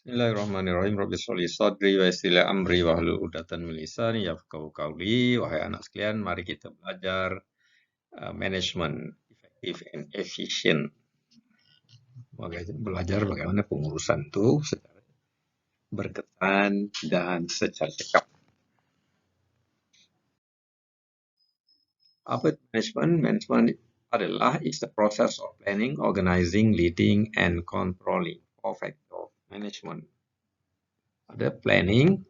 Bismillahirrahmanirrahim. Rabbi sholli sadri wa yassir li amri wahlul 'uqdatam min lisani yafqahu qawli. Wahai anak sekalian, mari kita belajar manajemen efektif and efficient. Belajar bagaimana pengurusan itu secara berkesan dan secara cekap. Apa itu manajemen? Manajemen adalah is the process of planning, organizing, leading, and controlling. Factor of management. Ada planning,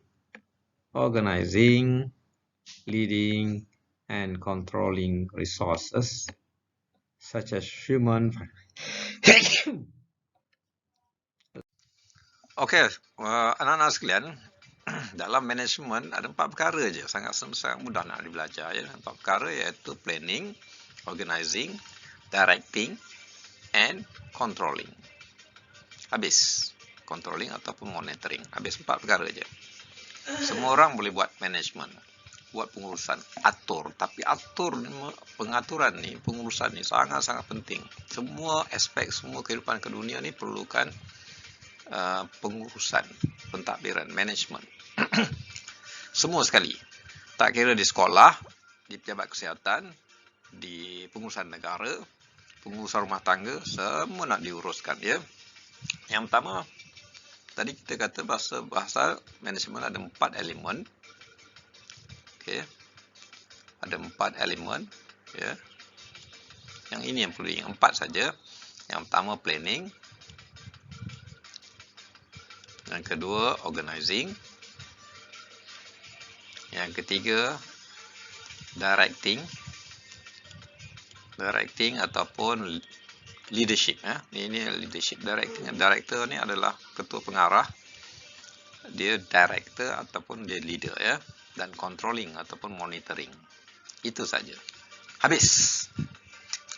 organizing, leading, and controlling resources such as human. Okey, anak-anak sekalian, dalam manajemen ada 4 perkara je, sangat mudah nak dibelajar ya. 4 perkara iaitu planning, organizing, directing and controlling. Habis. Controlling ataupun monitoring. Habis 4 perkara je. Semua orang boleh buat manajemen, buat pengurusan, atur. Tapi pengaturan ni, pengurusan ni sangat-sangat penting. Semua aspek, semua kehidupan ke dunia ni perlukan pengurusan, pentadbiran, manajemen. Semua sekali. Tak kira di sekolah, di pejabat kesihatan, di pengurusan negara, pengurusan rumah tangga, semua nak diuruskan ya. Yang pertama, tadi kita kata bahasa manajemen ada 4 elemen. Okey. Ada 4 elemen ya. Yang ini yang perlu ingat 4 saja. Yang pertama planning. Yang kedua organizing. Yang ketiga directing. Directing ataupun leadership ya. Ini leadership. Director ni adalah ketua pengarah. Dia director ataupun dia leader ya. Dan controlling ataupun monitoring. Itu saja. Habis.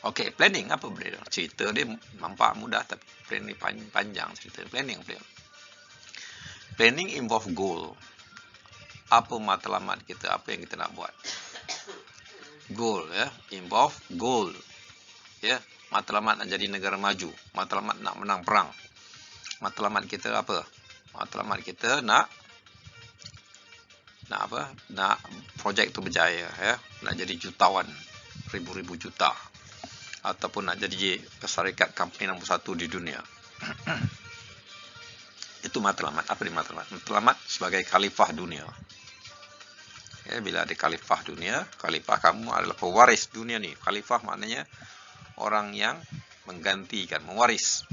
Okey, planning apa benda? Cerita dia nampak mudah tapi planning panjang cerita. Planning. Planning involve goal. Apa matlamat kita, apa yang kita nak buat. Goal ya, involve goal. Ya, matlamat nak jadi negara maju, matlamat nak menang perang. Matlamat kita apa? Matlamat kita nak apa? Nak projek tu berjaya ya, nak jadi jutawan, ribu-ribu juta. Ataupun nak jadi syarikat company nombor 1 di dunia. Itu matlamat. Apa dia matlamat? Matlamat sebagai khalifah dunia. Ya, bila ada khalifah dunia, khalifah kamu adalah pewaris dunia ni. Khalifah maknanya orang yang menggantikan, mewaris.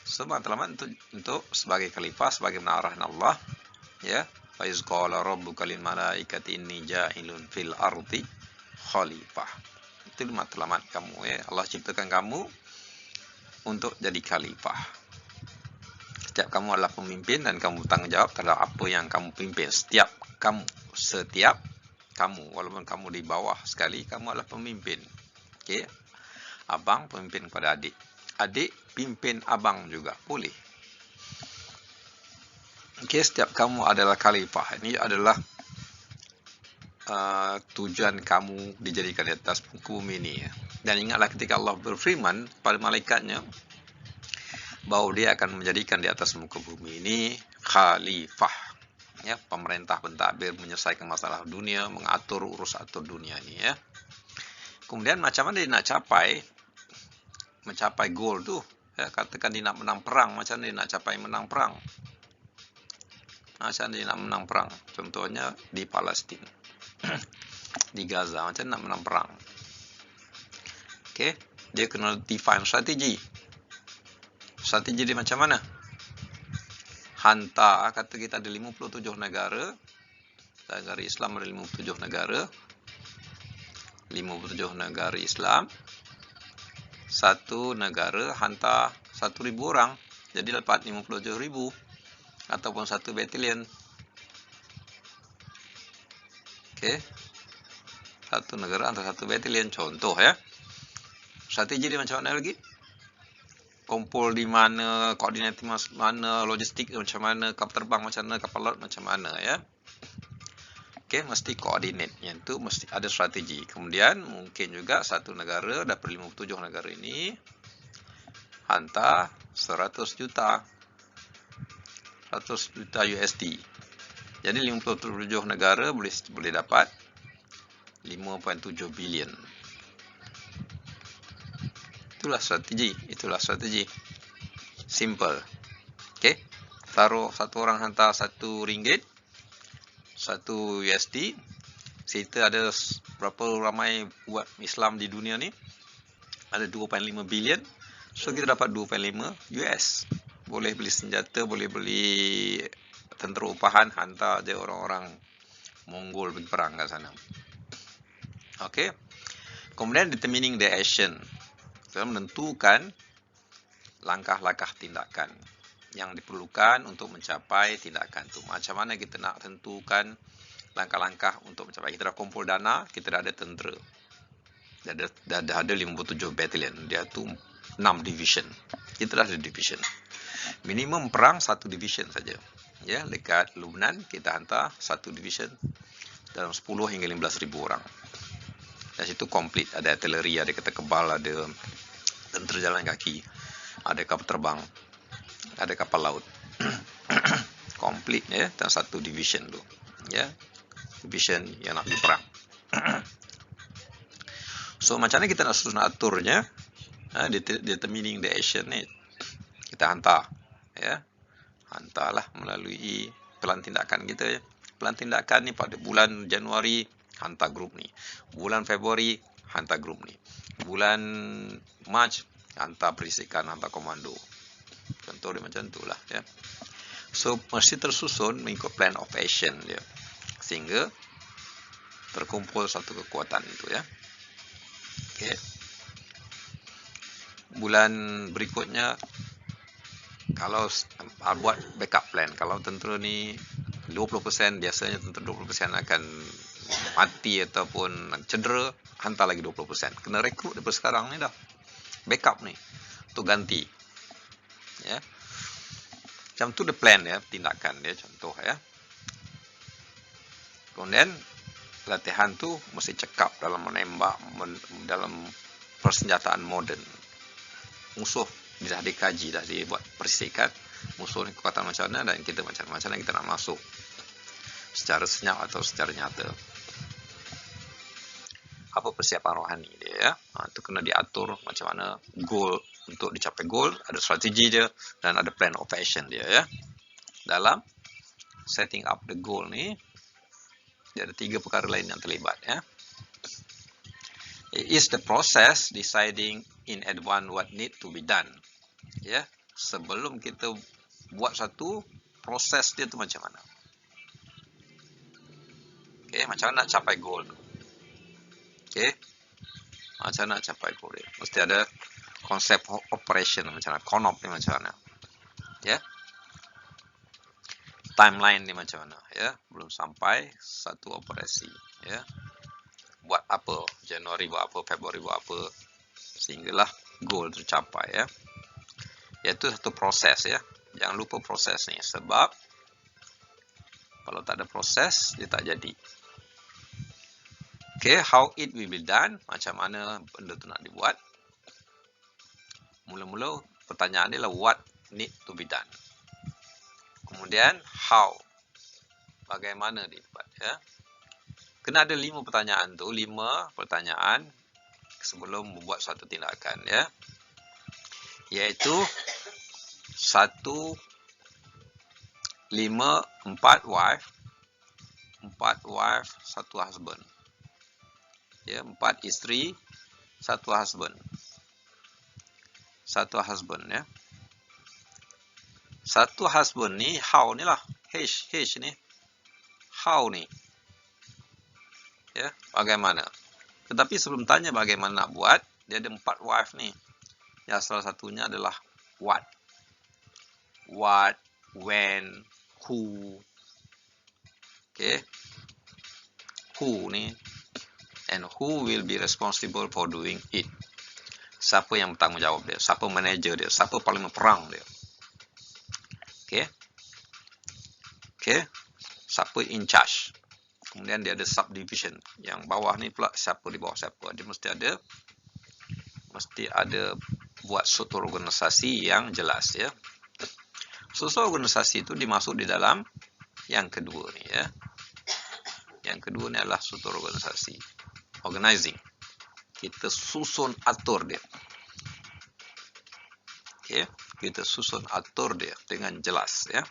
So, matlamat untuk sebagai khalifah, sebagai arahan Allah. Ya, fa iz qala rabbuka lil malaikati inni ja'ilun fil ardi khalifah. Itu matlamat kamu ya. Allah ciptakan kamu untuk jadi khalifah. Setiap kamu adalah pemimpin dan kamu bertanggungjawab terhadap apa yang kamu pimpin. Setiap kamu, walaupun kamu di bawah sekali, kamu adalah pemimpin. Okey. Abang pemimpin kepada adik. Adik pimpin abang juga. Boleh. Okey, setiap kamu adalah khalifah. Ini adalah tujuan kamu dijadikan di atas muka bumi ini. Dan ingatlah ketika Allah berfirman pada malaikatnya, bahawa dia akan menjadikan di atas muka bumi ini khalifah. Ya, pemerintah pentadbir menyelesaikan masalah dunia, mengatur atur dunia ini ya. Kemudian macam mana dia nak mencapai goal tu? Ya, katakan dia nak menang perang, macam mana dia nak capai menang perang? Macam mana dia nak menang perang? Contohnya di Palestin. Di Gaza, macam mana nak menang perang? Okey, dia kena define strategi. Strategi dia macam mana? Hantar, kata kita ada 57 negara. Negara Islam ada 57 negara. 57 negara Islam. Satu negara hantar 1,000 orang. Jadi dapat 57,000. Ataupun 1 batalion. Okey. Satu negara hantar 1 batalion. Contoh ya. Strategi dia macam mana lagi? Kumpul di mana, koordinat mana, logistik macam mana, kapal terbang macam mana, kapal laut macam mana ya. Okey, mesti koordinatnya itu mesti ada strategi. Kemudian mungkin juga satu negara daripada 57 negara ini hantar 100 juta 100 juta USD. Jadi 57 negara boleh dapat 5.7 bilion. Itulah strategi. Simple. Okey. Taruh satu orang hantar RM1, 1 USD. Kita ada berapa ramai umat Islam di dunia ni? Ada 2.5 bilion. So kita dapat 2.5 US. Boleh beli senjata, boleh beli tentera upahan, hantar je orang-orang Mongol pergi perang kat sana. Okey. Kemudian determining the action. Kita menentukan langkah-langkah tindakan yang diperlukan untuk mencapai tindakan tu. Macam mana kita nak tentukan langkah-langkah untuk mencapai. Kita dah kumpul dana, kita dah ada tentera. Dah ada 57 battalion. Dia tu 6 division. Kita dah ada division. Minimum perang 1 division saja. Ya, dekat Lebanon kita hantar 1 division dalam 10 hingga 15,000 orang. Dan situ komplit, ada artileri, ada kereta kebal, ada tentera jalan kaki, ada kapal terbang, ada kapal laut. Komplit ya, dalam 1 division tu. Ya. Division yang nak pergi perang. So macam mana kita nak susun aturnya? Determining the action ni. Kita hantar, ya. Hantarlah melalui pelan tindakan kita ya. Pelan tindakan ni pada bulan Januari hantar grup ni. Bulan Februari hantar grup ni. Bulan Mac hantar perisikan, hantar komando. Contoh dia macam itulah ya. So mesti tersusun mengikut plan of action dia. Sehingga terkumpul satu kekuatan itu ya. Okey. Bulan berikutnya kalau buat backup plan, kalau tentera ni 20%, biasanya tentera 20% akan mati ataupun cedera, hantar lagi 20%. Kena rekrut daripada sekarang ni dah. Backup ni untuk ganti. Ya. Macam tu the plan ya, tindakan dia contoh ya. Kemudian latihan tu mesti cekap dalam menembak, dalam persenjataan moden. Musuh dah dikaji, dah dibuat persikat. Musuh ni kekuatan macam mana dan kita macam mana kita nak masuk secara senyap atau secara nyata. Apa persiapan rohani dia ya. Itu kena diatur macam mana goal, untuk dicapai goal, ada strategi dia dan ada plan of action dia ya. Dalam setting up the goal ni, dia ada 3 perkara lain yang terlibat ya. It is the process deciding in advance what need to be done. Ya, sebelum kita buat satu, proses dia tu macam mana. Okey, macam mana nak capai goal tu. Okey. Macam mana nak capai goal dia. Mesti ada konsep operation macam mana, CONOP ni macam mana. Ya. Timeline ni macam mana ya, belum sampai satu operasi ya. Buat apa, Januari buat apa, Februari buat apa, sehinggalah goal tercapai ya. Iaitu satu proses ya. Jangan lupa proses ni, sebab kalau tak ada proses dia tak jadi. Okay, how it will be done, macam mana benda tu nak dibuat. Mula-mula pertanyaan dia lah what need to be done. Kemudian how, bagaimana dibuat ya. Kena ada 5 pertanyaan tu, 5 pertanyaan sebelum membuat suatu tindakan ya. Iaitu 1, 5, 4 wife, 1 husband. Ya, 4 isteri, 1 husband. 1 husband ya. 1 husband ni, how ni lah. H ni. How ni. Ya, bagaimana. Tetapi sebelum tanya bagaimana nak buat, dia ada 4 wife ni. Ya, salah satunya adalah what. What, when, who. Okay. Who ni. And who will be responsible for doing it. Siapa yang bertanggungjawab dia. Siapa manager dia. Siapa parlimen perang dia. Okay. Okay. Siapa in charge. Kemudian dia ada subdivision. Yang bawah ni pula siapa di bawah siapa. Dia mesti ada buat suatu organisasi yang jelas ya. Struktur organisasi itu dimasuk di dalam yang kedua nih ya. Yang kedua ini adalah struktur organisasi. Organizing. Kita susun atur dia. Okay. Kita susun atur dia dengan jelas ya.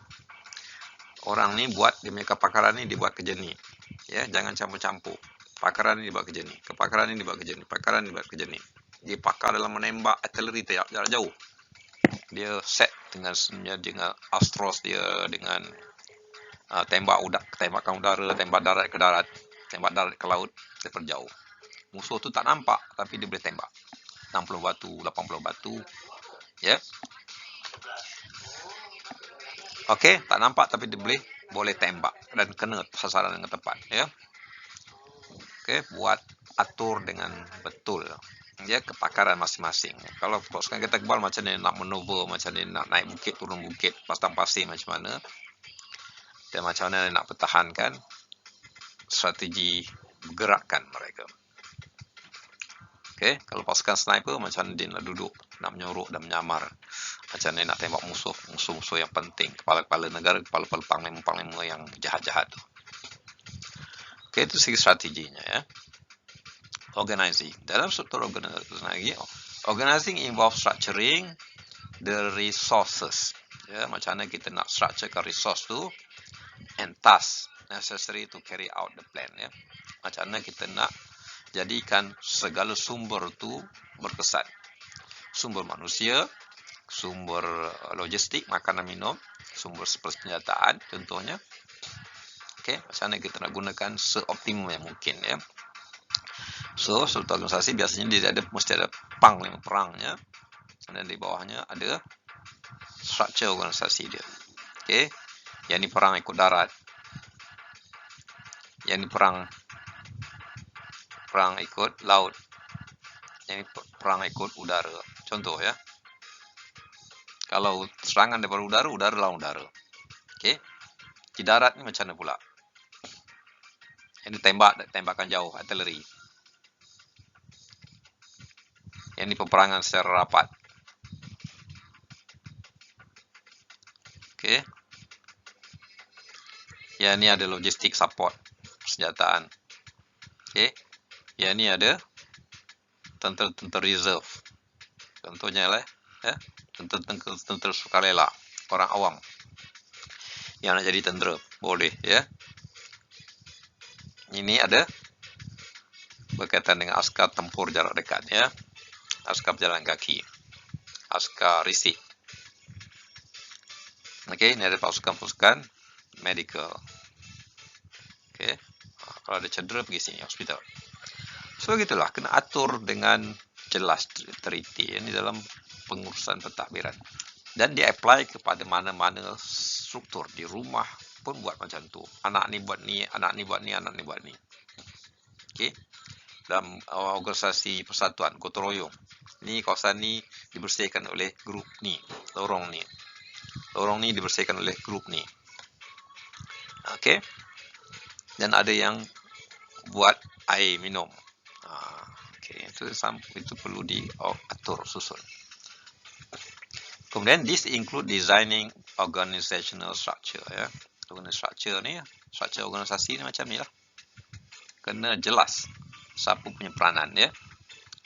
Orang ni buat dia punya kepakaran ni dibuat kerja ni. Ya, jangan campur-campur. Pakaran ni dibuat kerja ni, kepakaran ni dibuat kerja ni, pakaran ni dibuat kerja ni. Dia pakar dalam menembak artillery jarak jauh. Dia set dengan astros dia, dengan tembakan udara, tembak darat ke darat, tembak darat ke laut, daripada jauh. Musuh tu tak nampak tapi dia boleh tembak. 60 batu, 80 batu. Ya. Okey, tak nampak tapi dia boleh tembak dan kena sasaran dengan tepat, ya. Okey, buat atur dengan betul. Ya, kepakaran masing-masing. Kalau pasukan kita kebal macam ni nak maneuver, macam ni nak naik bukit, turun bukit, pasang pasir macam mana, dan macam mana nak pertahankan strategi bergerakkan mereka. Okey, kalau pasukan sniper macam dia nak duduk, nak menyorok dan menyamar. Macam mana nak tembak musuh-musuh yang penting, kepala-kepala negara, kepala-kepala panglima-panglima yang jahat-jahat tu. Okey, itu segi strateginya ya. Organizing. Dalam struktur organizing involves structuring the resources. Ya, macam mana kita nak structurekan resource tu and tasks necessary to carry out the plan ya. Macam mana kita nak jadikan segala sumber tu berkesan. Sumber manusia, sumber logistik, makanan minum, sumber persenjataan contohnya. Okey, macam mana kita nak gunakan seoptimum yang mungkin ya. So, struktur organisasi biasanya dia mesti ada panglima perangnya, dan di bawahnya ada struktur organisasi dia. Okey, yang ni perang ikut darat, yang ni perang ikut laut, yang ni perang ikut udara. Contoh ya. Kalau serangan daripada udara, udara lawan udara. Okey. Di darat ni macam mana pula? Ini tembakan jauh, artillery. Yang ini peperangan secara rapat. Okey. Yang ini ada logistik support, senjataan. Okey. Yang ini ada tentera reserve. Contohnya lah ya, tentera sukarela, orang awam yang nak jadi tentera, boleh ya. Ini ada berkaitan dengan askar tempur jarak dekat ya. Askar berjalan kaki, askar risik. Okey, ini ada pasukan-pasukan medical. Okey, kalau ada cedera pergi sini hospital. So gitulah, kena atur dengan jelas teliti ini dalam pengurusan pentadbiran. Dan dia apply kepada mana-mana struktur di rumah pun buat macam tu. Anak ni buat ni, anak ni buat ni, anak ni buat ni. Okey. Dalam organisasi persatuan gotong royong, ni kawasan ni dibersihkan oleh grup ni, lorong ni dibersihkan oleh grup ni. Okey. Dan ada yang buat air minum. Okey, itu perlu diatur susun. Kemudian this include designing organizational structure ya. Structure ni, struktur organisasi ni macam ni lah. Kena jelas siapa punya peranan ya.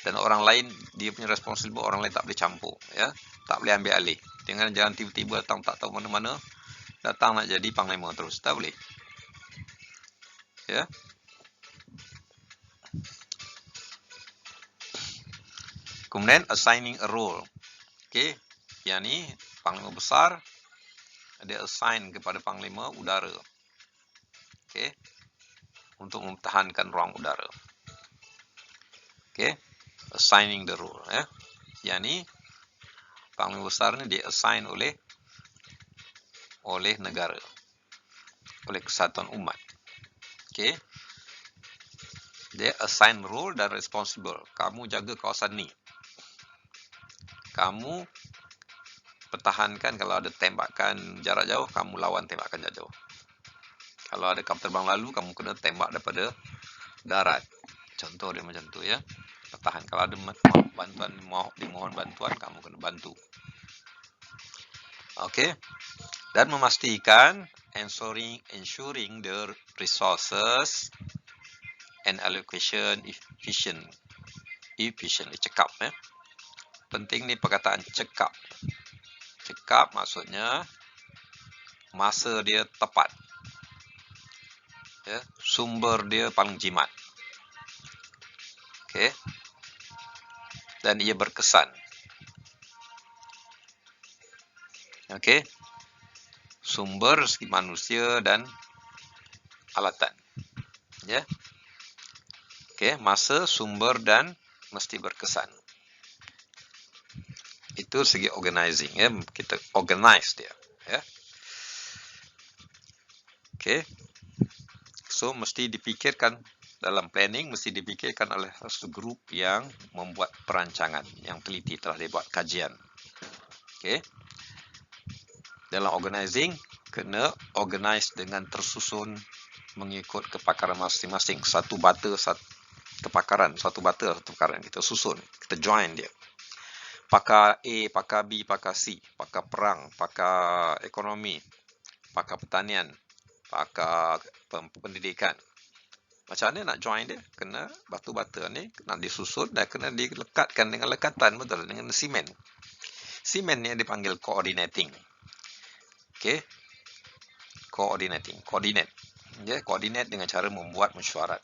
Dan orang lain dia punya responsible, orang lain tak boleh campur ya. Tak boleh ambil alih. Jangan tiba-tiba datang tak tahu mana-mana, datang nak jadi panglima terus, tak boleh. Ya. Kemudian assigning a role. Okey, yang ni panglima besar dia assign kepada panglima udara. Okey, untuk mempertahankan ruang udara. Okey, assigning the role ya. Yang ni panglima besar ni dia assign oleh negara, oleh kesatuan umat. Okey, dia assign role dan responsible. Kamu jaga kawasan ni, kamu pertahankan. Kalau ada tembakan jarak jauh, kamu lawan tembakan jarak jauh. Kalau ada kapal terbang lalu, kamu kena tembak daripada darat. Contoh dia macam tu ya. Pertahan. Kalau ada bantuan, dimohon bantuan, kamu kena bantu. Okey. dan memastikan ensuring the resources and allocation efficiently. Cekap ya. Penting nih perkataan cekap. Cekap maksudnya masa dia tepat. Ya, sumber dia paling jimat. Okey. Dan ia berkesan. Okey. Sumber segi manusia dan alatan. Ya. Okey, masa, sumber dan mesti berkesan. Itu segi organizing ya, kita organize dia ya. Okey. So mesti dipikirkan dalam planning, mesti dipikirkan oleh satu grup yang membuat perancangan, yang teliti, telah dibuat kajian. Okey. Dalam organizing kena organize dengan tersusun mengikut kepakaran masing-masing. Satu bata satu kepakaran, satu bata satu kepakaran, kita susun, kita join dia. Pakar A, pakar B, pakar C, pakar perang, pakar ekonomi, pakar pertanian, pakar pendidikan. Macam mana nak join dia? Kena batu-bata ni nak disusun dan kena dilekatkan dengan lekatan, betul, dengan simen. Simen ni dipanggil coordinating. Okey. Coordinate. Ya, coordinate dengan cara membuat mesyuarat.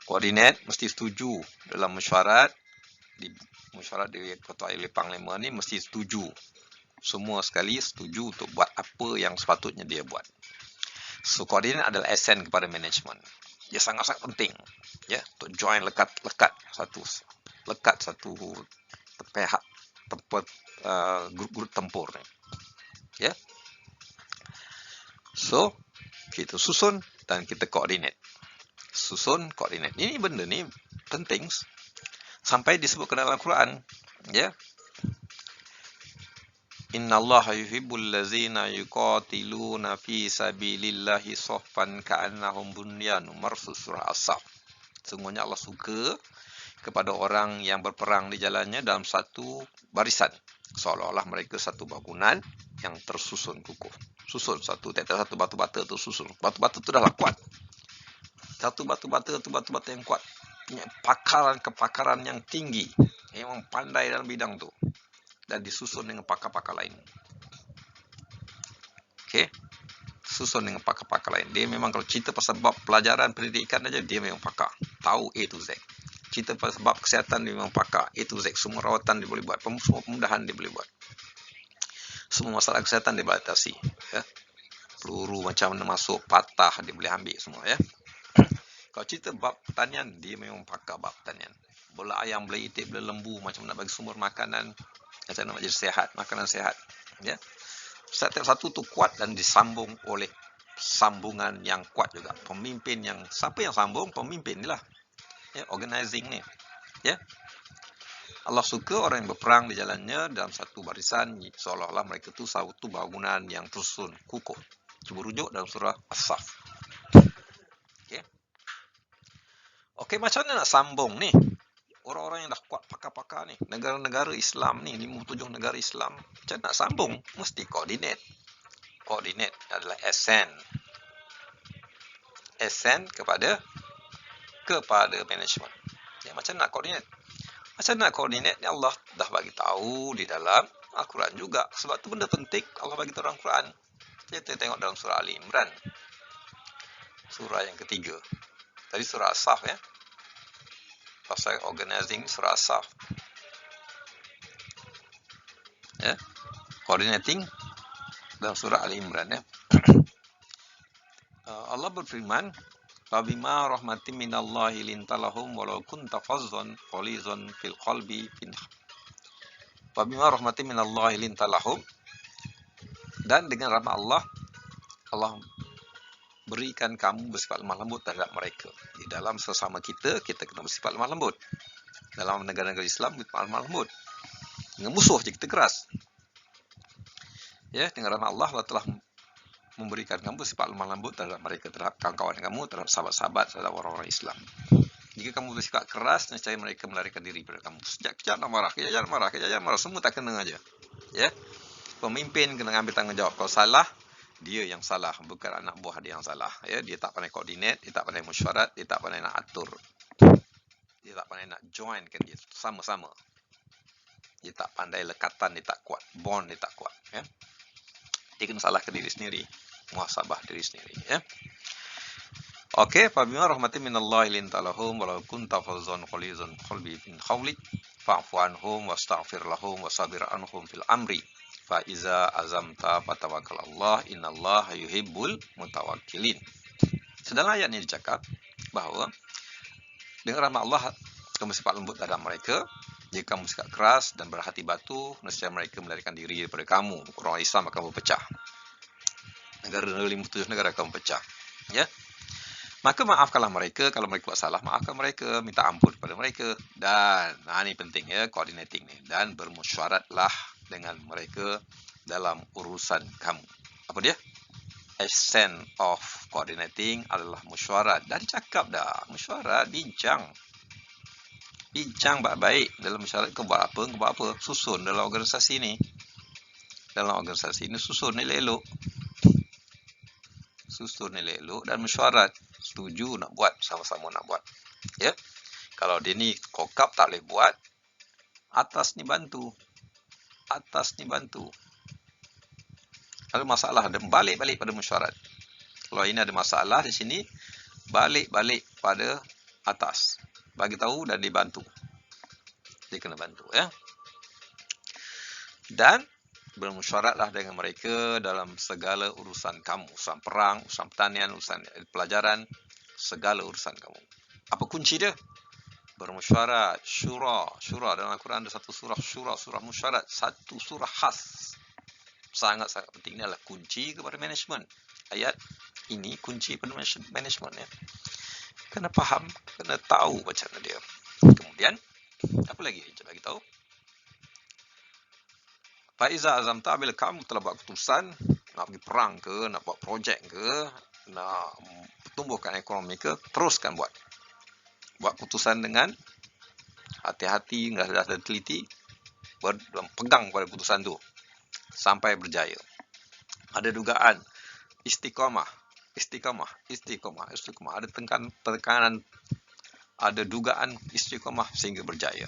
Koordinat mesti setuju dalam mesyuarat. Di mesyuarat diketuai oleh Panglima ni mesti setuju. Semua sekali setuju untuk buat apa yang sepatutnya dia buat. So, koordinat adalah esen kepada management. Dia sangat-sangat penting. Ya, untuk join lekat satu pihak grup tempur ni. Ya. So, kita susun dan kita koordinat. Susun, koordinat. Ini benda ni penting sampai disebutkan dalam Al-Quran. Ya. Innallaha yuhibbul ladzina yuqatiluna fi sabilillahi saffan ka'annahum bunyanun marsus, surah As-Saff. Sungguhnya Allah suka kepada orang yang berperang di jalannya dalam satu barisan, seolah-olah mereka satu bangunan yang tersusun kukuh. Susun satu batu-bata tu susun. Batu-bata tu dah kuat. Satu batu-bata yang kuat. Punya kepakaran yang tinggi. Memang pandai dalam bidang tu. Dan disusun dengan pakar-pakar lain. Okey. Susun dengan pakar-pakar lain. Dia memang kalau cerita pasal bab pelajaran pendidikan aja, dia memang pakar. Tahu A to Z. Cerita pasal bab kesihatan, dia memang pakar. A to Z. Semua rawatan dia boleh buat. Semua pemudahan dia boleh buat. Semua masalah kesihatan dia boleh atasi. Ya. Peluru macam mana masuk, patah, dia boleh ambil semua. Ya. Kalau cerita bab pertanian, dia memang pakar bab pertanian. Bola ayam boleh itik, boleh lembu, macam nak bagi sumber makanan, macam nak jadi sehat, makanan sehat. Ya. Setiap satu tu kuat dan disambung oleh sambungan yang kuat juga. Pemimpin yang, siapa yang sambung? Pemimpin ni lah. Ya, organizing ni. Ya. Allah suka orang yang berperang di jalannya dalam satu barisan, seolah-olah mereka tu satu bangunan yang tersusun kukuh. Cuba rujuk dalam surah As-Saff. Okey. Okey, macam mana nak sambung ni? Orang-orang yang dah kuat pakar-pakar ni, negara-negara Islam ni, 57 negara Islam, macam nak sambung? Mesti koordinat. Koordinat adalah esen kepada management. Ya, macam nak koordinat? Macam nak koordinat ni Allah dah bagi tahu di dalam Al-Quran juga. Sebab tu benda penting Allah bagi tahu dalam Al-Quran. Kita tengok dalam surah Ali Imran. Surah yang ketiga. Tadi surah As-Saff ya. Pasal organizing surah As-Saff. Ya. Coordinating dalam surah Ali Imran ya. Allah berfirman, "Fabima rahmatin minallahi lintalahum walau kunta fazzan ghalizan fil qalbi fin." Fabima rahmatin minallahi lintalahum, dan dengan rahmat Allah, Allah berikan kamu bersifat lemah lembut terhadap mereka. Di dalam sesama kita kena bersifat lemah lembut. Dalam negara-negara Islam, bersifat lemah lembut. Dengan musuh je kita keras. Ya, dengan rahmat Allah, Allah telah memberikan kamu bersifat lemah lembut terhadap mereka, terhadap kawan-kawan kamu, terhadap sahabat-sahabat, terhadap orang-orang Islam. Jika kamu bersifat keras, nescaya mereka melarikan diri pada kamu. Kejap nak marah, kejap marah, semua tak kena aja. Ya. Pemimpin kena ambil tanggungjawab. Kalau salah, dia yang salah, bukan anak buah dia yang salah. Ya, dia tak pandai koordinat, dia tak pandai mesyuarat, dia tak pandai nak atur. Dia tak pandai nak joinkan dia sama-sama. Dia tak pandai lekatan, dia tak kuat. Bond dia tak kuat. Ya. Dia kena salahkan diri sendiri. Muhasabah diri sendiri. Ya. Okey, fabima rahmatin minallahi linta lahum walau kunta fazzan qalizan qalbi min hawlik fa'fu anhum wastaghfir lahum wasabir anhum fil amri fa iza azamta fatawakkal Allah innallaha yuhibbul mutawakkilin. Sedang ayat ini dicakap bahawa dengan rahmat Allah kamu sifat lembut terhadap mereka. Jika kamu sikap keras dan berhati batu, nescaya mereka melarikan diri daripada kamu. Orang Islam akan berpecah. Negara 57 negara akan berpecah. Ya. Maka maafkanlah mereka. Kalau mereka buat salah, maafkan mereka. Minta ampun kepada mereka. Dan, ini penting ya, coordinating ni. Dan bermusyaratlah dengan mereka dalam urusan kamu. Apa dia? Essence of coordinating adalah musyarat. Dah dicakap dah. Musyarat, bincang. Bincang baik-baik. Dalam musyarat kau buat apa, kau buat apa. Susun dalam organisasi ni. Dalam organisasi ni susun nilai elok. Susun nilai elok dan mesyuarat. Setuju nak buat, sama-sama nak buat. Ya. Kalau dia ni kokap tak boleh buat, atas ni bantu. Atas ni bantu. Kalau masalah ada balik-balik pada mesyuarat. Kalau ini ada masalah di sini, balik-balik pada atas. Bagi tahu dan dibantu. Dia kena bantu ya. Dan bermusyaratlah dengan mereka dalam segala urusan kamu. Urusan perang, urusan pertanian, urusan pelajaran, segala urusan kamu. Apa kunci dia? Bermusyarat, syura. Syura dalam Al-Quran ada satu surah syura, surah musyarat. Satu surah khas. Sangat-sangat penting. Ini adalah kunci kepada management. Ayat ini kunci kepada management ya. Kena faham, kena tahu macam mana dia. Kemudian, apa lagi? Saya bagi tahu. Faiza azamta, bila kamu telah buat keputusan nak pergi perang ke, nak buat projek ke, nak tumbuhkan ekonomi ke, teruskan buat. Buat keputusan dengan hati-hati, dah teliti, pegang pada keputusan tu sampai berjaya. Ada dugaan istiqamah. Ada tekanan, ada dugaan istiqamah sehingga berjaya.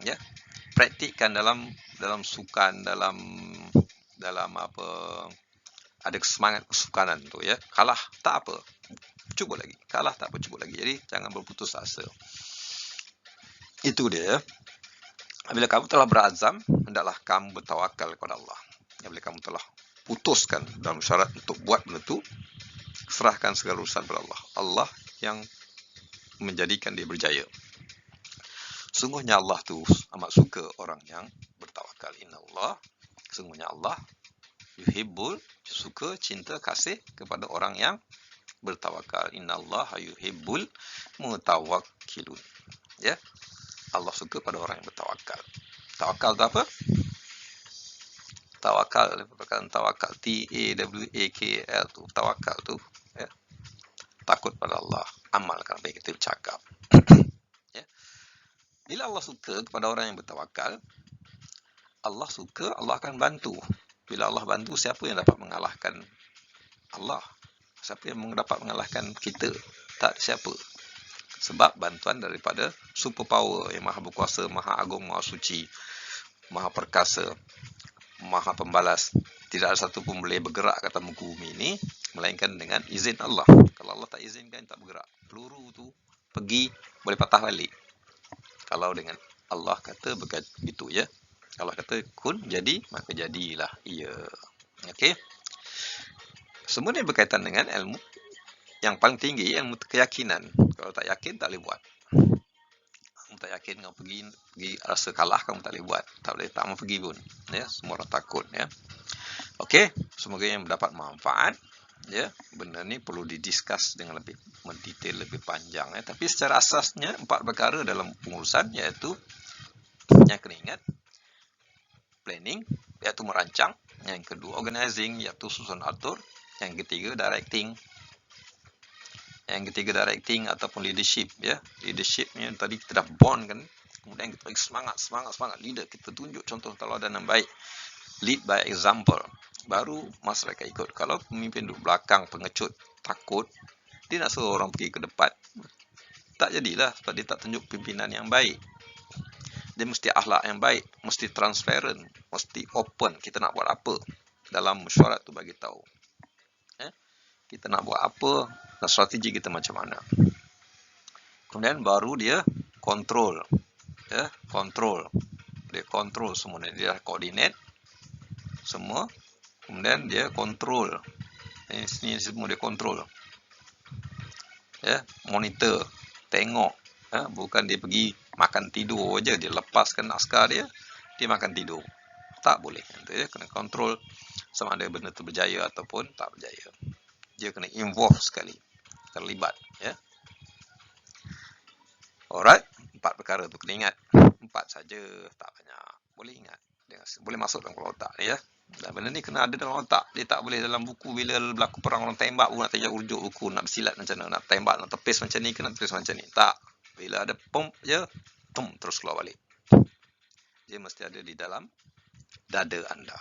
Ya. Praktikkan dalam sukan, dalam apa, ada semangat kesukanan tu ya. Kalah tak apa, cuba lagi. Kalah tak apa, cuba lagi. Jadi jangan berputus asa. Itu dia. Bila kamu telah berazam, hendaklah kamu bertawakal kepada Allah. Bila kamu telah putuskan dalam syarat untuk buat benda tu, serahkan segala urusan kepada Allah. Allah yang menjadikan dia berjaya. Sungguhnya Allah tu amat suka orang yang bertawakal. Innallah, sungguhnya Allah yuhibbul, suka, cinta, kasih kepada orang yang bertawakal. Innallah yuhibbul mutawakkilun. Ya. Allah suka pada orang yang bertawakal. Tawakal tu apa? Tawakal, perkataan tawakal, T-A-W-A-K-L tu. Tawakal tu ya. Takut pada Allah, amalkan apa yang kita bercakap. Ya. Bila Allah suka kepada orang yang bertawakal, Allah suka, Allah akan bantu. Bila Allah bantu, siapa yang dapat mengalahkan Allah? Siapa yang dapat mengalahkan kita? Tak ada siapa. Sebab bantuan daripada superpower yang maha berkuasa, maha agung, maha suci, maha perkasa, maha pembalas. Tidak ada satu pun boleh bergerak ke atas muka bumi ini melainkan dengan izin Allah. Kalau Allah tak izinkan, tak bergerak. Peluru tu pergi, boleh patah balik. Kalau dengan Allah kata begitu ya. Allah kata kun, jadi, maka jadilah ia. Okey. Semua ini berkaitan dengan ilmu yang paling tinggi, ilmu keyakinan. Kalau tak yakin, tak boleh buat. Kamu tak yakin, kamu pergi rasa kalah, kamu tak boleh buat. Tak mau pergi pun. Ya, semua orang takut ya. Okey, semoga yang mendapat manfaat. Ya, benda ni perlu didiskus dengan lebih mendetail, lebih panjang ya. Tapi secara asasnya 4 perkara dalam pengurusan, iaitu yang kena ingat, planning, iaitu merancang. Yang kedua, organizing, iaitu susun atur. Yang ketiga, directing. Yang ketiga, directing ataupun leadership ya. Leadershipnya tadi kita dah bond kan. Kemudian kita bagi semangat leader, kita tunjuk contoh teladan yang baik. lead by example. Baru masyarakat ikut. Kalau pemimpin duduk belakang, pengecut, takut, dia nak suruh orang pergi ke depan, tak jadilah, sebab dia tak tunjuk pimpinan yang baik. Dia mesti akhlak yang baik, mesti transparent, mesti open. Kita nak buat apa dalam mesyuarat tu bagi tahu. Kita nak buat apa dan strategi kita macam mana. Kemudian baru dia control. Control. Dia control semua. Dia coordinate semua. Kemudian dia control. Ini semua dia control. Monitor, tengok. Bukan dia pergi makan tidur aja, dia lepaskan askar dia makan tidur. Tak boleh. Kena control sama ada benda tu berjaya ataupun tak berjaya. Dia kena involve sekali, terlibat. Alright, 4 perkara tu kena ingat. 4 saja, tak banyak. Boleh ingat. Boleh masuk dalam kepala otak ni. Dan benda ni kena ada dalam otak. Dia tak boleh dalam buku. Bila berlaku perang orang tembak, nak tengok rujuk buku, nak bersilat macam mana, nak tembak, nak tepis macam ni ke, nak tepis macam ni. Tak. Bila ada pump je, terus keluar balik. Dia mesti ada di dalam dada anda.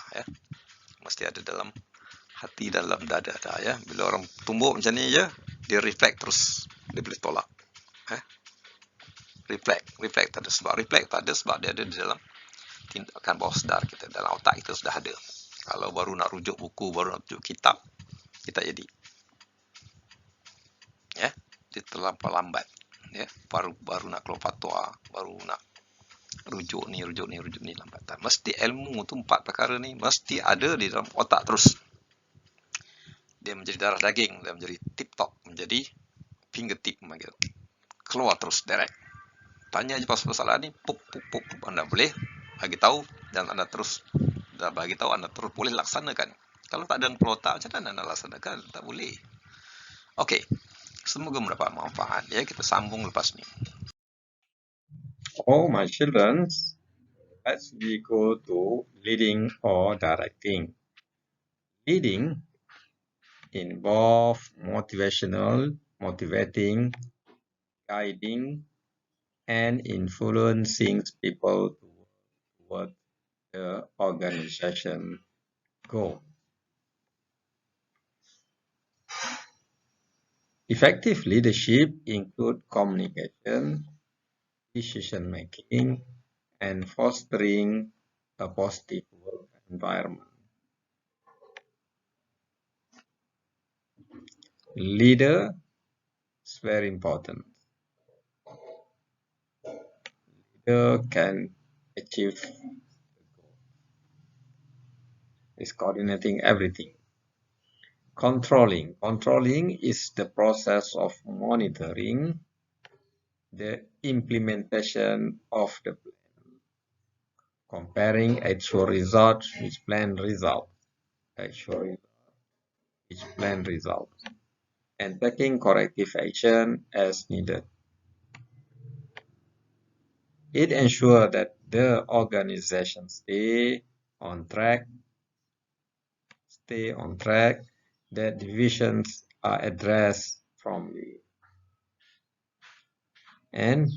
Mesti ada dalam hati, dalam dada anda. Bila orang tumbuk macam ni je, dia reflect terus. Dia boleh tolak. Reflect tak ada sebab. Reflect tak ada sebab dia ada di dalam tindakan bawah sedar kita. Dalam otak kita sudah ada. Kalau baru nak rujuk buku, baru nak rujuk kitab, kita jadi. Dia terlampau lambat. Baru nak keluar fatwa, baru nak rujuk ni lambatan. Mesti ilmu tu 4 perkara ni mesti ada di dalam otak terus. Dia menjadi darah daging, dia menjadi tip-top, menjadi fingertip, keluar terus direct. Tanya je pasal masalah ni, pup, anda boleh bagi tahu dan anda terus bagi tahu, anda terus boleh laksanakan. Kalau tak ada kepala otak, macam mana anda laksanakan? Tak boleh. Okey, semoga mendapat manfaat. Kita sambung lepas ni. Oh, my children, let's we go to leading or directing. Leading involve motivating, guiding, and influencing people toward the organization goal. Effective leadership includes communication, decision-making, and fostering a positive work environment. Leader is very important. Leader can achieve the goal. Is coordinating everything. Controlling is the process of monitoring the implementation of the plan, comparing actual results with planned results, and taking corrective action as needed. It ensures that the organization stay on track, that divisions are addressed promptly, and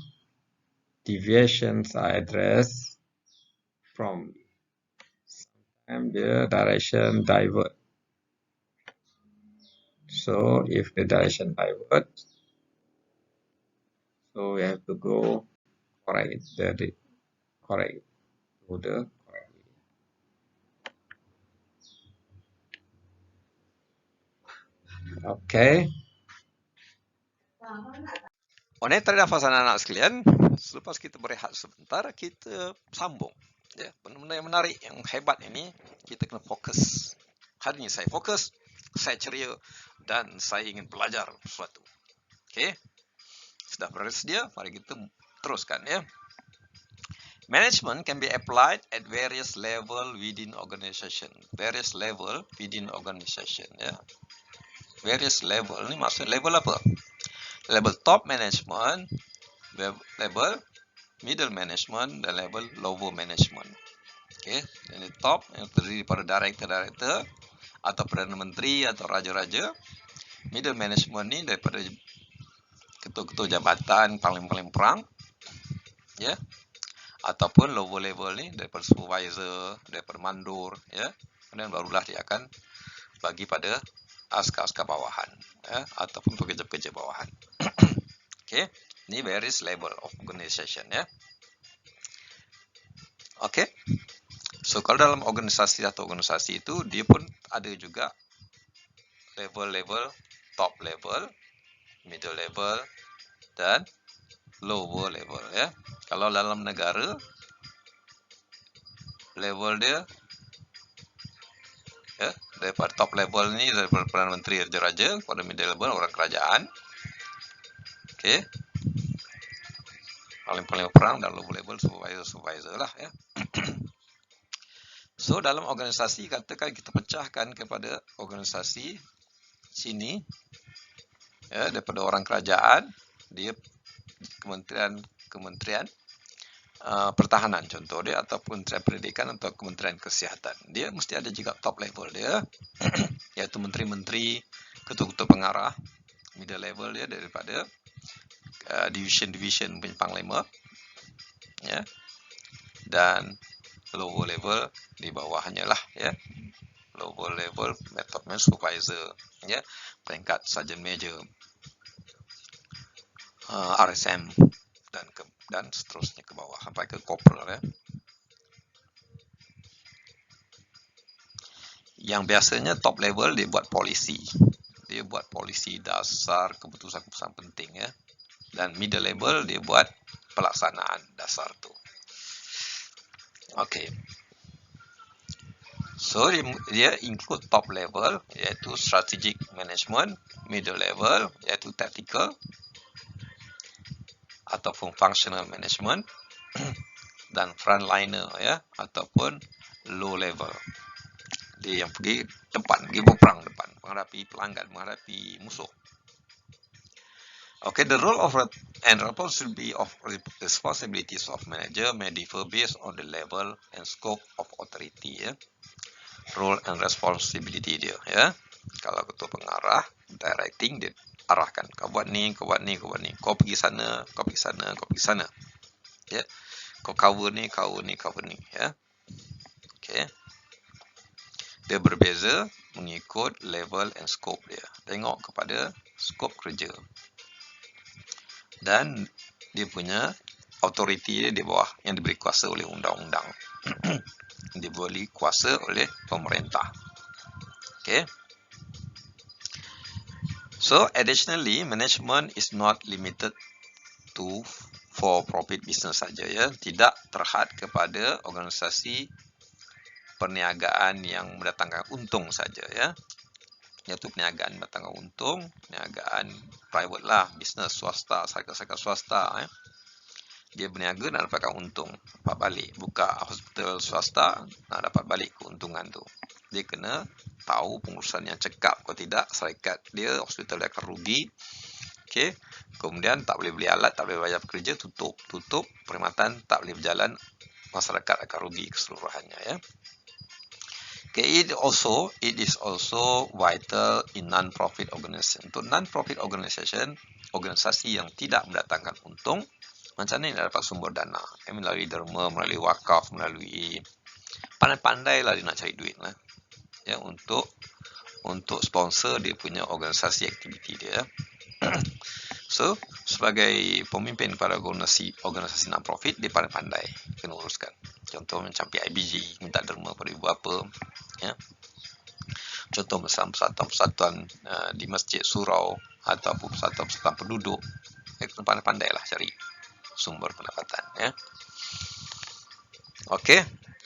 deviations are addressed promptly. Sometimes the direction divert. So if the direction diverts, so we have to go correct to the correct way. Okay. Tarik nafas anak-anak sekalian. Selepas kita berehat sebentar, kita sambung. Benda-benda yang menarik, yang hebat ini, kita kena fokus. Hari ini saya fokus, saya ceria, dan saya ingin belajar sesuatu. Okey? Sudah bersedia? Mari kita teruskan. Management can be applied at various level within organization. Various level within organization. Various level ni maksud level apa? Level top management, level middle management, dan level lower management. Okay, jadi top yang terdiri pada director atau Perdana Menteri atau Raja-Raja. Middle management ni daripada ketua-ketua jabatan, paling perang, ataupun lower level ni daripada supervisor, daripada mandur, ya. Kemudian barulah dia akan bagi pada askar-askar bawahan, ya, ataupun pekerja-pekerja bawahan. Okey, ni various level of organisation, ya. Okey. So kalau dalam organisasi atau organisasi itu dia pun ada juga level-level, top level, middle level dan lower level, ya. Kalau dalam negara level dia, ya, daripada top level ni daripada Perdana Menteri Raja-Raja kepada middle level orang kerajaan. Okey. Paling perang dan lower level supervisor lah, ya. So dalam organisasi, katakan kita pecahkan kepada organisasi sini, ya, daripada orang kerajaan, dia kementerian pertahanan contoh dia, atau Kementerian Pendidikan atau Kementerian Kesihatan. Dia mesti ada juga top level dia, iaitu menteri-menteri, ketua-ketua pengarah. Middle level dia daripada division panglima, ya, dan lower level di bawahnya lah, ya. Lower level metodnya supervisor, ya, peringkat sarjan major, RSM dan seterusnya ke bawah sampai ke corporal, ya. Yang biasanya top level dia buat polisi. Dia buat polisi dasar, keputusan-keputusan penting, ya. Dan middle level dia buat pelaksanaan dasar tu. Okey. So dia include top level iaitu strategic management, middle level iaitu tactical ataupun functional management, dan frontliner, ya, ataupun low level. Dia yang pergi depan, pergi berperang depan, menghadapi pelanggan, menghadapi musuh. Okay, the role of and responsibilities of manager may differ based on the level and scope of authority, ya. Role and responsibility dia, ya. Kalau ketua pengarah, directing, dia arahkan, kau buat ni, kau buat ni, kau buat ni, kau pergi sana, kau pergi sana, kau pergi sana, ya. Kau cover ni, cover ni, cover ni, ya. Okay. Dia berbeza mengikut level and scope dia. Tengok kepada scope kerja. Dan dia punya authority dia di bawah yang diberi kuasa oleh undang-undang. Diberi kuasa oleh pemerintah. Okay. So, additionally, management is not limited to for-profit business saja, ya. Tidak terhad kepada organisasi perniagaan yang mendatangkan untung saja, ya. Iaitu perniagaan mendatangkan untung, perniagaan private lah, bisnes swasta, syarikat swasta, ya. Dia berniaga nak dapatkan untung, dapat balik. Buka hospital swasta, nak dapat balik keuntungan tu. Dia kena tahu pengurusan yang cekap. Kalau tidak, syarikat dia, hospital dia akan rugi. Okay. Kemudian tak boleh beli alat, tak boleh bayar pekerja, tutup, perkhidmatan tak boleh berjalan, masyarakat akan rugi keseluruhannya, ya. Okay, it is also vital in non-profit organisation. Untuk non-profit organisation, organisasi yang tidak mendatangkan untung, macam mana nak dapat sumber dana? Melalui derma, melalui wakaf, melalui pandai-pandailah dia nak cari duit lah, ya, untuk sponsor dia punya organisasi aktiviti dia. So, sebagai pemimpin pada organisasi non-profit, dia pandai-pandai kena uruskan. Contoh macam PIBG, minta derma pada ibu bapa, ya. Contoh macam persatuan-persatuan di masjid surau ataupun persatuan-persatuan penduduk, kena pandai-pandai lah cari sumber pendapatan, ya. Okey,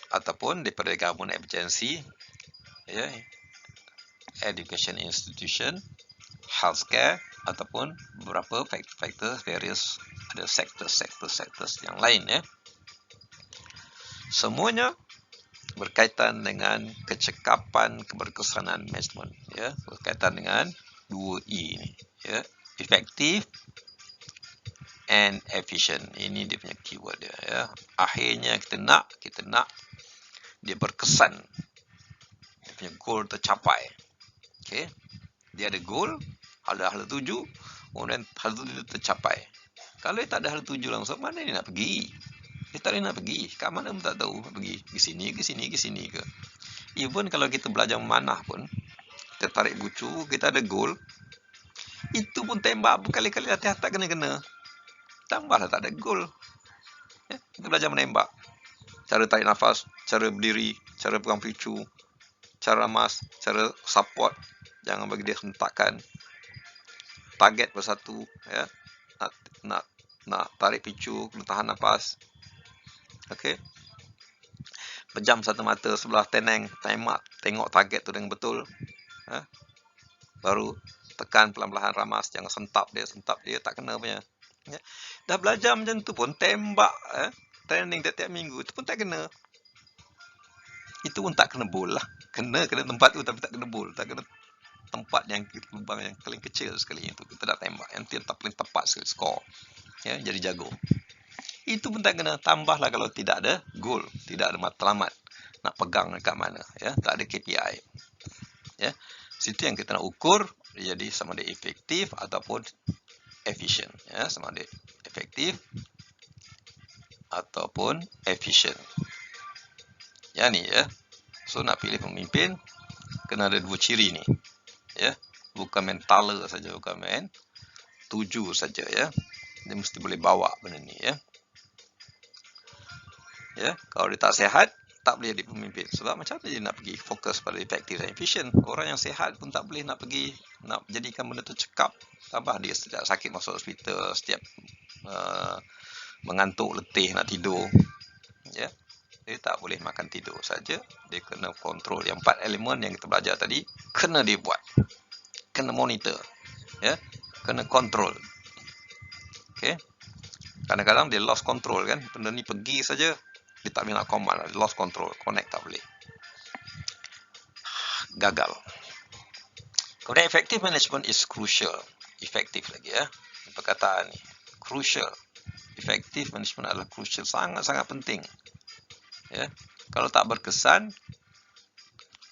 ataupun daripada government agency, ya, education institution, healthcare, ataupun beberapa faktor various ada sectors yang lain, ya. Semuanya berkaitan dengan kecekapan keberkesanan management, ya, berkaitan dengan 2E ini, ya, effective and efficient. Ini dia punya keyword dia, ya. Akhirnya kita nak dia berkesan, dia punya goal tercapai. Okey, dia ada goal, ada hala tuju, kemudian hala tuju tercapai. Kalau dia tak ada hala tuju langsung, mana dia nak pergi? Dia tak boleh nak pergi. Kat mana pun tak tahu. Pergi ke sini, ke sini, ke sini ke. Even kalau kita belajar memanah pun, kita tarik bucu, kita ada goal, itu pun tembak berkali-kali latihan tak kena-kena. Tambahlah tak ada goal. Ya, kita belajar menembak. Cara tarik nafas, cara berdiri, cara pegang picu, cara mas, cara support. Jangan bagi dia hentakan. Target bersatu, ya. Nak tarik picu, kena tahan nafas. Okey. Pejam satu mata sebelah teneng, tengok target tu dengan betul. Ya. Baru tekan pelan-pelan ramas, jangan sentap dia tak kena punya. Ya. Dah belajar macam tu pun tembak, training tiap-tiap minggu tu pun tak kena. Itu pun tak kena bola lah. Kena tempat tu tapi tak kena bola, tak kena tempat yang lubang yang paling kecil sekali itu kita dah tembak. Yang tak paling tepat sekali skor. Ya, jadi jago. Itu pun tak kena. Tambahlah kalau tidak ada goal, tidak ada matlamat. Nak pegang dekat mana, ya, tak ada KPI. Ya. Situ yang kita nak ukur jadi sama ada efektif ataupun efisien, ya, sama ada efektif ataupun efisien. Ya ni, ya. So nak pilih pemimpin kena ada dua ciri ni, ya. Bukan main tala saja, bukan main tuju saja, ya. Dia mesti boleh bawa benda ni, ya. Ya, kalau dia tak sihat, tak boleh jadi pemimpin. Sebab macam mana dia nak pergi fokus pada efektif dan efisien? Orang yang sihat pun tak boleh nak pergi nak jadikan benda tu cekap. Tambah dia setiap sakit masuk hospital, setiap mengantuk, letih, nak tidur. Ya, dia tak boleh makan tidur saja. Dia kena kontrol. Yang 4 elemen yang kita belajar tadi kena dia buat, kena monitor, ya, kena kontrol. Okay. Kadang-kadang dia lost control kan. Benda ni pergi saja, dia tak boleh nak command, dia lost control, connect tak boleh. Gagal. Kemudian effective management is crucial. Efektif lagi, ya. Perkataan ni crucial. Effective management adalah crucial, sangat-sangat penting. Ya. Kalau tak berkesan,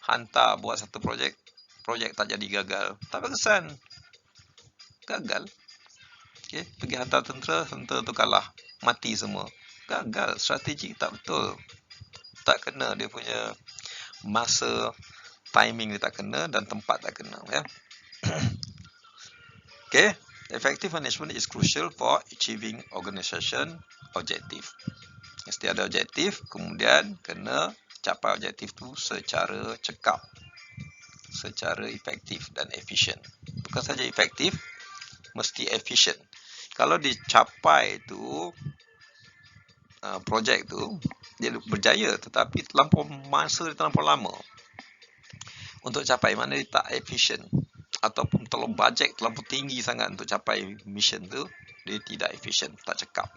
hantar buat satu projek tak jadi, gagal. Tak berkesan, gagal. Okay. Pergi hantar tentera tu kalah, mati semua. Gagal, strategi tak betul. Tak kena dia punya masa, timing dia tak kena dan tempat tak kena, ya. Okay, effective management is crucial for achieving organization objective. Mesti ada objektif, kemudian kena capai objektif tu secara cekap, secara efektif dan efisien. Bukan saja efektif, mesti efisien. Kalau dicapai tu projek tu, dia berjaya, tetapi terlampau masa dia terlampau lama untuk capai, mana dia tak efisien, ataupun terlalu bajet terlampau tinggi sangat untuk capai mission tu, dia tidak efisien, tak cekap.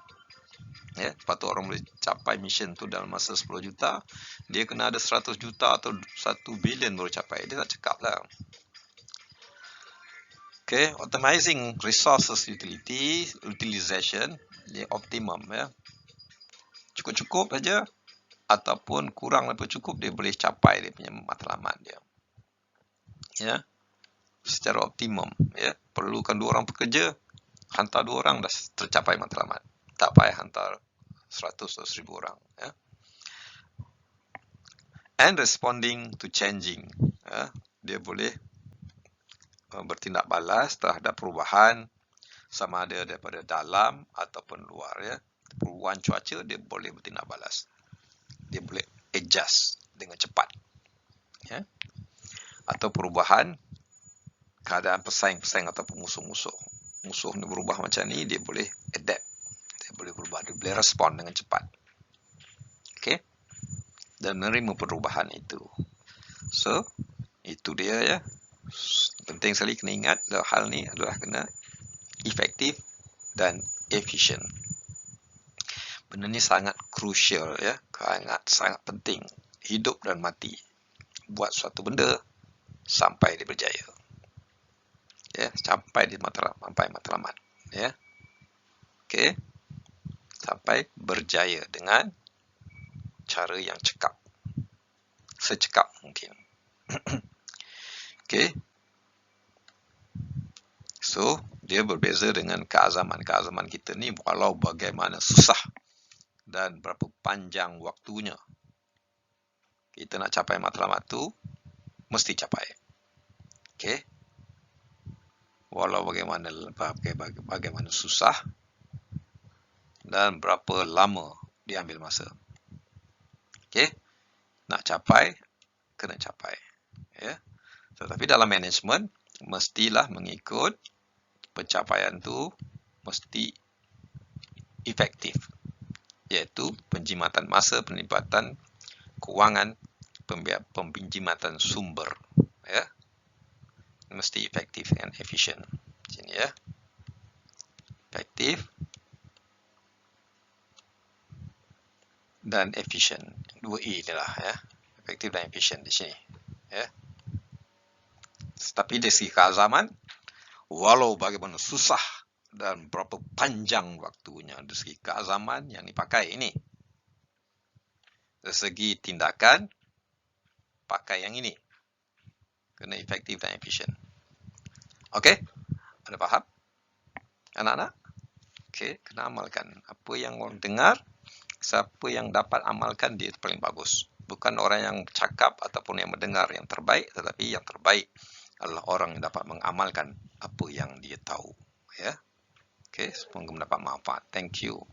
Ya, sepatutnya orang boleh capai mission tu dalam masa 10 juta, dia kena ada 100 juta atau 1 bilion baru capai, dia tak cekap lah. Okay, optimizing resources utilization, dia optimum, ya. Cukup-cukup saja ataupun kurang daripada cukup, dia boleh capai dia punya matlamat dia. Ya, secara optimum, ya. Perlukan 2 orang pekerja, hantar 2 orang dah tercapai matlamat. Tak payah hantar 100 atau 1000 orang, ya. And responding to changing, ya. Dia boleh bertindak balas terhadap perubahan, sama ada daripada dalam ataupun luar, ya. Perubahan cuaca, dia boleh bertindak balas. Dia boleh adjust dengan cepat, ya. Atau perubahan keadaan pesaing-pesaing ataupun musuh-musuh. Musuh ni berubah macam ni, dia boleh adapt. Dia boleh berubah, dia boleh respon dengan cepat. Okay. Dan menerima perubahan itu. So, itu dia, ya. Penting sekali kena ingat, hal ni adalah kena efektif dan efisien. Benda ni sangat crucial, ya. Sangat penting. Hidup dan mati. Buat suatu benda sampai dia berjaya. Ya, sampai matlamat, ya. Okey. Sampai berjaya dengan cara yang cekap. Secekap mungkin. Okey. So, dia berbeza dengan keazaman. Keazaman kita ni walau bagaimana susah, dan berapa panjang waktunya. Kita nak capai matlamat tu, mesti capai. Okey? Walau bagaimana susah dan berapa lama diambil masa. Okey? Nak capai, kena capai. Ya. Tetapi dalam management, mestilah mengikut pencapaian tu mesti efektif. Iaitu penjimatan masa, penlibatan kewangan, penjimatan sumber. Ya. Mesti efektif dan efisien. Sini ya. Efektif dan efisien. 2E inilah ya. Efektif dan efisien di sini. Ya. Tetapi dari segi keazaman, walau bagaimana susah dan berapa panjang waktunya, dari segi keazaman yang dipakai ini. Dari segi tindakan, pakai yang ini. Kena efektif dan efisien. Okey? Anda faham? Anak-anak? Okey, kena amalkan. Apa yang orang dengar, siapa yang dapat amalkan, dia paling bagus. Bukan orang yang cakap ataupun yang mendengar yang terbaik, tetapi yang terbaik adalah orang yang dapat mengamalkan apa yang dia tahu. Ya? Okey, semoga mendapat manfaat. Thank you.